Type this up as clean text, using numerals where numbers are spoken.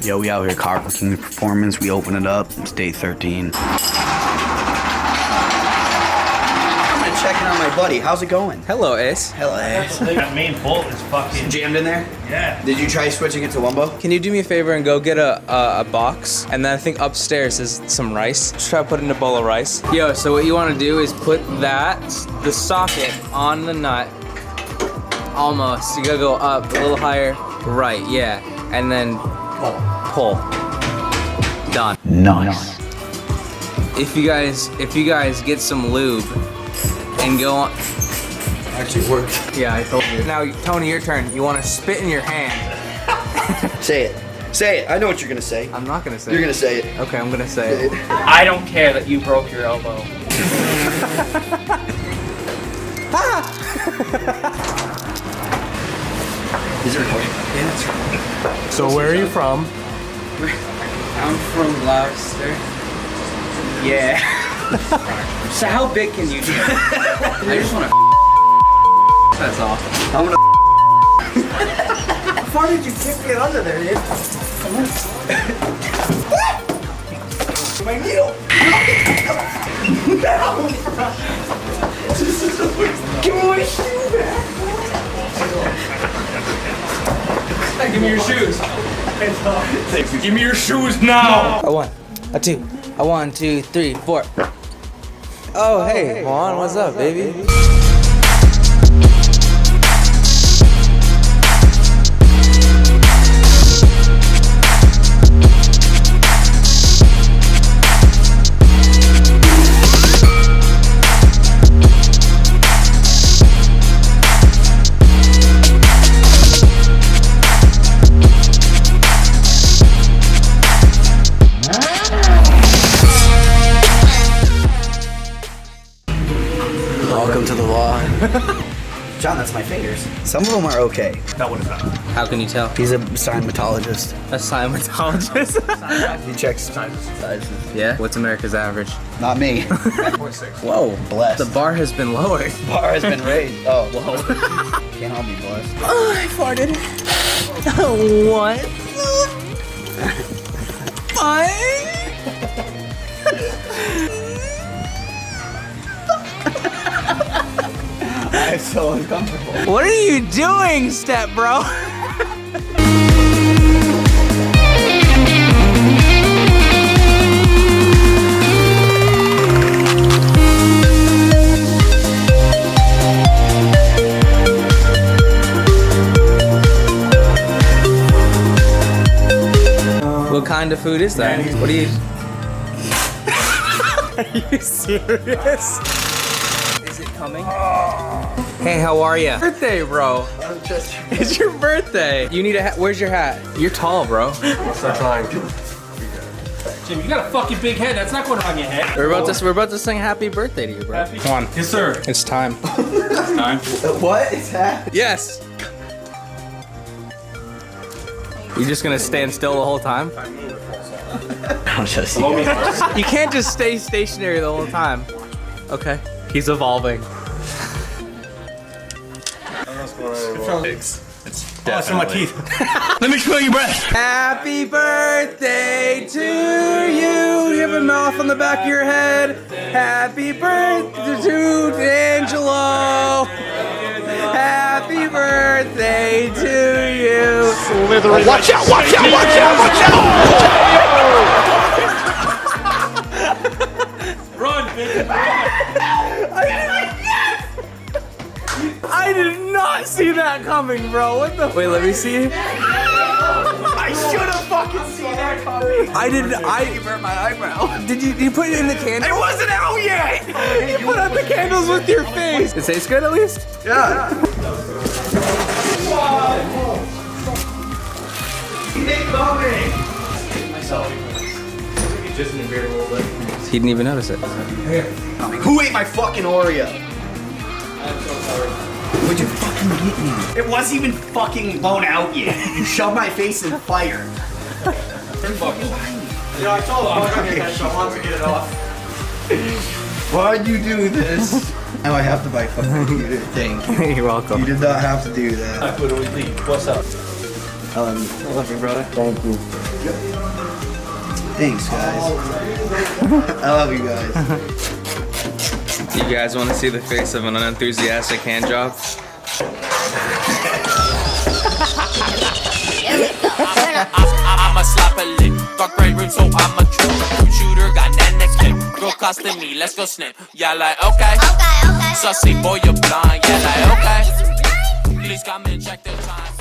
Yo, we out here, Karbon King Performance. We open it up. It's day 13. Checking on my buddy. How's it going? Hello, Ace. Hello, Ace. That main bolt is fucking Jammed in there? Yeah. Did you try switching it to Wumbo? Can you do me a favor and go get a box? And then I think upstairs is some rice. Just try to put in a bowl of rice. Yo, so what you want to do is put the socket on the nut. Almost. You gotta go up a little higher. Right, yeah. And then pull. Done. Nice. If you guys get some lube and go on. Actually worked. Yeah, I told you. Now, Tony, your turn. You want to spit in your hand. Say it. Say it. I know what you're gonna say. I'm not gonna say You're it. gonna say it. Okay, I'm gonna say it. I don't care that you broke your elbow. Is it recording? Yeah, it's recording. So where are you from? I'm from Gloucester. Yeah. So how big can you do? I just want to. That's all. I'm gonna. How far did you kick it under there, dude? My needle! No! Give me my shoe back! Give me your shoes. Give me your shoes now. A one, a two, a 1, 2, 3, 4. Oh, hey, Juan, what's up, baby? Welcome to the vlog. John, that's my fingers. Some of them are okay. That would have happened. How can you tell? He's a cymatologist. A cymatologist? He checks sizes. Yeah? What's America's average? Not me. 4.6. Whoa, blessed. The bar has been lowered. bar has been raised. Oh, whoa. Can't all be blessed. Oh, I farted. What? I'm so uncomfortable. What are you doing, step bro? What kind of food is that? What do you? Are you serious? Is it coming? Hey, how are you? Birthday, bro. It's your birthday. You need a hat. Where's your hat? You're tall, bro. Stop trying. Jim, you got a fucking big head. That's not going on your head. We're about to sing happy birthday to you, bro. Come on. Yes, sir. It's time. Time. What is that? Yes. You just gonna stand still the whole time? I'm just. You can't just stay stationary the whole time. Okay. He's evolving. It's in my teeth. Let me smell your breath. Happy birthday to you. You have a mouth on the back of your head. Happy birthday to Angelo. Happy birthday to you. Watch out! Watch out! Watch out! Watch out! Run, bitch. I did not see that coming, bro. What the? Wait, let me see. I should have fucking seen that coming. I didn't. You burnt my eyebrow. Did you put it in the candle? It wasn't out yet. You put out the candles with your face. It tastes good at least? Yeah. It's coming. Just in the beard a little bit. He didn't even notice it. Who ate my fucking Oreo? Would you fucking get me? It wasn't even fucking blown out yet. You shoved my face in fire. You know, I told him I wanted to get it off. Why'd you do this? Now I have to buy fucking computer. Thank you. You're welcome. You did not have to do that. What's up? I love you, brother. Thank you. Thanks, guys. I love you guys. You guys want to see the face of an unenthusiastic hand job? I'm a slapper lip, got great roots, so I'm a true shooter. Got that next clip, girl costing me, let's go snip. Yeah, like okay. Sussy boy, you're blind. Yeah, like okay. Please come and check the time.